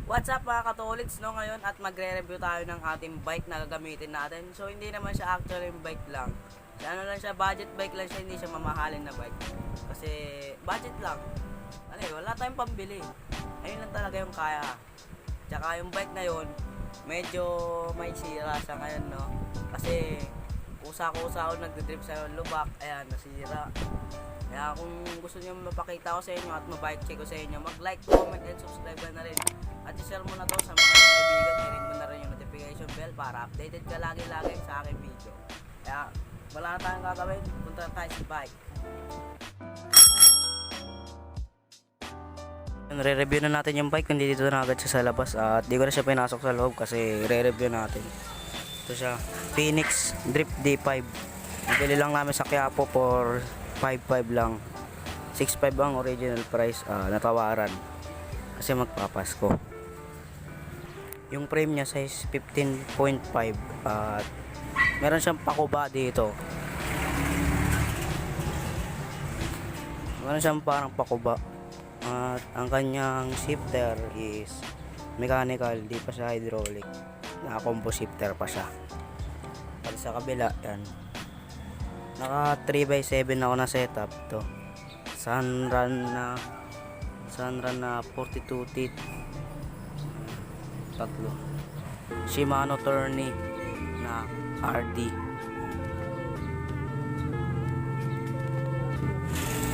What's up mga katolits, no? Ngayon at magre-review tayo ng ating bike na gagamitin natin. So hindi naman siya actually bike lang. Ano lang siya, budget bike lang siya, hindi siya mamahalin na bike. Kasi budget lang. Wala tayong pambili. Ayun lang talaga yung kaya. Tsaka yung bike na yun, medyo may sira siya ngayon, no? Kasi kusa-kusa ako nagdidrip sa lubak, ayan, nasira. Kaya kung gusto niyo mapakita ko sa inyo at mabike check ko sa inyo, mag-like, comment, and subscribe na rin. At i-share mo na to sa mga kaibigan, i-ring mo na rin yung notification bell para updated ka lagi-lagi sa aking video. Kaya wala na tayong gagawin, punta na tayo sa bike. Re-review na natin yung bike, hindi dito na agad siya sa labas at di ko na siya pinasok sa loob kasi re-review natin. Ito siya, Phoenix Drift D5. Bili lang namin sa Quiapo for 5.5 lang. 6.5 ang original price, natawaran kasi magpapasko. Yung frame niya size 15.5 at meron siyang pakuba dito. Meron siyang parang pakuba. At ang kanyang shifter is mechanical, di pa siya hydraulic. Naka-combo shifter pa siya. Pati sa kabila, yan. Naka 3x7 ako na setup to. Sunrun na 42 teeth. Tatlo. Shimano Tourney na RD.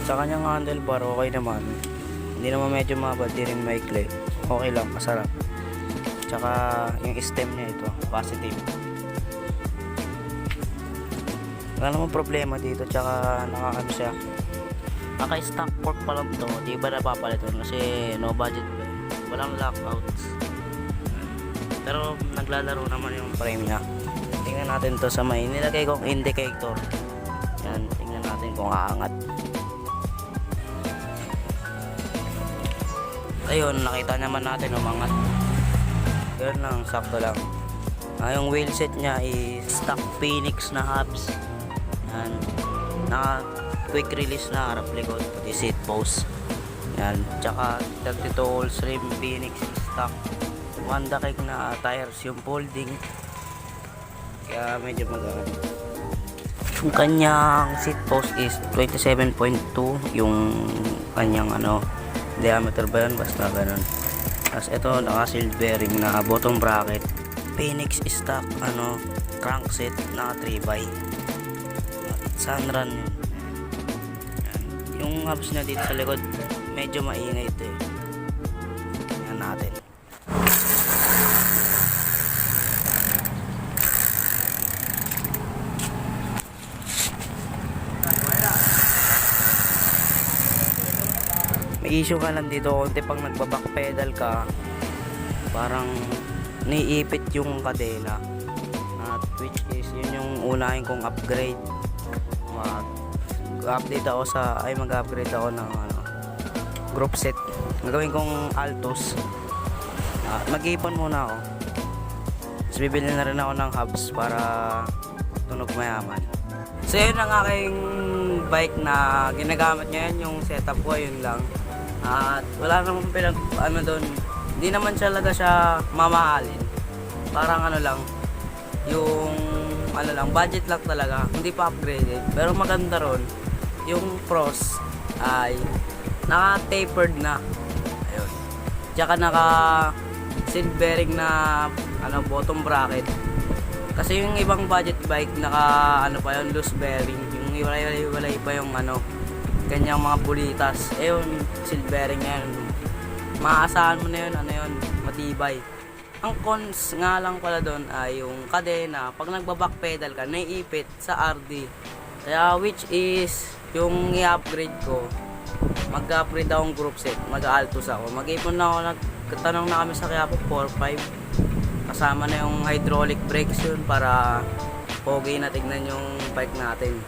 Sa kanyang handlebar okay naman. Hindi naman medyo mababa, di rin maikli. Okay lang, masarap. Tsaka yung stem niya ito, positive. Wala namang problema dito, tsaka nakakano siya. Naka-stock fork pa lang to, di ba napapalitan kasi no budget pa. Walang lockouts. Pero naglalaro naman yung frame niya. Tingnan natin to sa may nilagay kong indicator. Yan, tingnan natin kung aangat. Ayun, nakita naman natin umangat. Ganun lang, sakto lang. Yung wheel set niya is stock Phoenix na hubs. Yan. Naka quick release na harap likod, pati seat post. Yan. Tsaka 32 holes rim Phoenix stock. Honda Kick na tires yung folding. Kaya medyo magaan. Yung kanyang seat post is 27.2 yung kanyang diameter ba yun? Basta ganun. Tapos ito naka sealed bearing na bottom bracket. Phoenix stock crankset na 3x. Sunrun yun. Yan. Yung hubs na dito sa likod medyo maingay ito eh. Yan natin. May issue ka lang dito konti pag nagbaback pedal ka, parang niipit yung kadena. At which is yun yung unahin kong upgrade. Mag-upgrade ako ng group set. Gagawin kong Altos. Mag-iipon muna ako. Tapos bibili na rin ako ng hubs para tunog mayaman. So yun ang aking bike na ginagamit ngayon, yung setup ko, yun lang. At wala namang doon. Hindi naman talaga siya mamahalin. Parang lang, yung budget lang talaga, hindi pa upgraded. Pero maganda ron, yung pros ay naka-tapered na. Ayun. Tsaka naka-seat bearing na bottom bracket. Kasi yung ibang budget bike naka pa yun, loose bearing. Yung iwalay pa yung kanyang mga bulitas. Ayun, seat bearing yan. Maaasahan mo na yun, matibay. Ang cons nga lang pala doon ay yung kadena. Pag nagbaback pedal ka, naiipit sa RD. Kaya which is yung i-upgrade ko, mag-upgrade akong group set, mag-Altos ako. Mag-ipon na ako, nagtanong na kami sa Quiapo 4.5. Kasama na yung hydraulic brakes yun para pogi na tignan yung bike natin.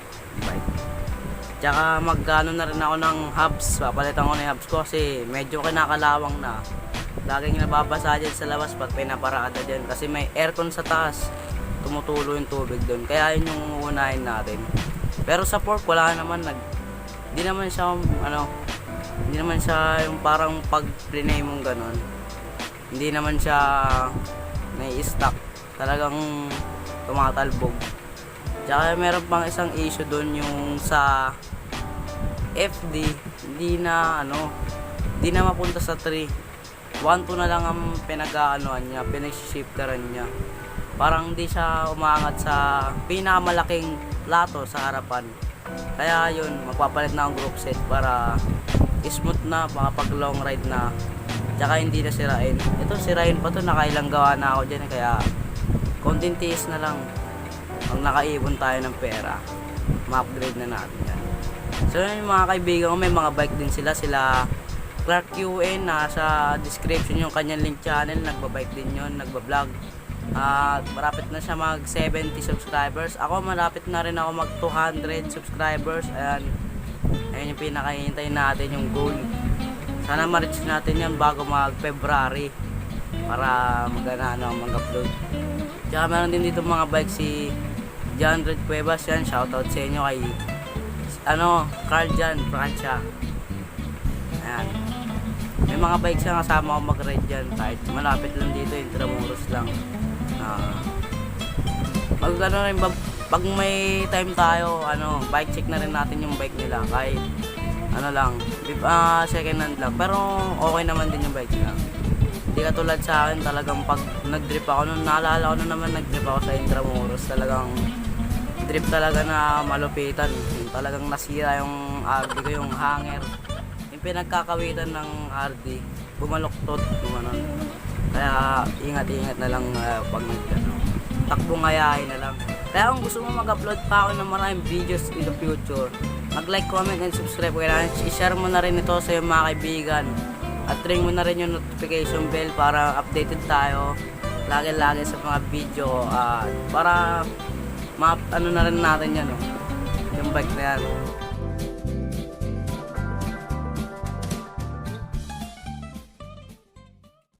Tsaka mag-ano na rin ako ng hubs. Papalitan ko na yung hubs ko kasi medyo kinakalawang na. Laging nababasa dyan sa labas pag pinaparada dyan. Kasi may aircon sa taas. Tumutulo yung tubig doon. Kaya yun yung uunahin natin. Pero sa fork wala naman. Hindi naman siya yung parang pag-plinay mong ganon. hindi naman siya nai-stock, talagang tumatalbog. Tsaka meron pang isang issue doon, yung sa FD, hindi na mapunta sa 3, 1-2 na lang ang pinag-aanoan niya, pinag-shifteran niya. Parang hindi siya umangat sa pinakamalaking plato sa harapan. Kaya yun, magpapalit na ang group set para smooth na, makapag long ride na, tsaka hindi na sirain. Ito, sirain pa to, nakailang gawa na ako dyan, kaya konting tiis na lang. Pag nakaipon tayo ng pera, ma-upgrade na natin yan. So yun mga kaibigan ko, may mga bike din sila Clark QN, nasa description yung kanyang link channel, nagbabike din yun, nagbablog. At marapit na siya mag 70 subscribers. Ako malapit na rin ako mag 200 subscribers. Ayun yung pinakahihintay natin, yung goal. Sana ma-reach natin yan bago mag February para mag-upload. Tsaka meron din dito mga bike si John Red Cuevas, yan, shoutout sa inyo kay Carl Jan Francia. Ayan. May mga bike siya kasama ako mag-ride dyan, kahit malapit lang dito, Intramuros lang. Pag may time tayo, bike check na rin natin yung bike nila, kahit second hand lang, pero okay naman din yung bike nila. Hindi katulad sa akin, talagang pag nag-drip ako, naalala ko na naman nag-drip ako sa Intramuros, talagang drip talaga na malupitan, yung talagang nasira yung RD ko, yung hanger, yung pinagkakawitan ng RD, bumaluktot, gumanon. Kaya ingat-ingat na lang pag takbong ayahin na lang. Kaya kung gusto mo mag-upload pa ako ng maraming videos in the future, mag-like, comment, and subscribe. Kailangan i-share mo na rin ito sa iyong mga kaibigan. At ring mo na rin yung notification bell para updated tayo lagi-lagi sa mga video. Para na rin natin yan, yung bike na yan.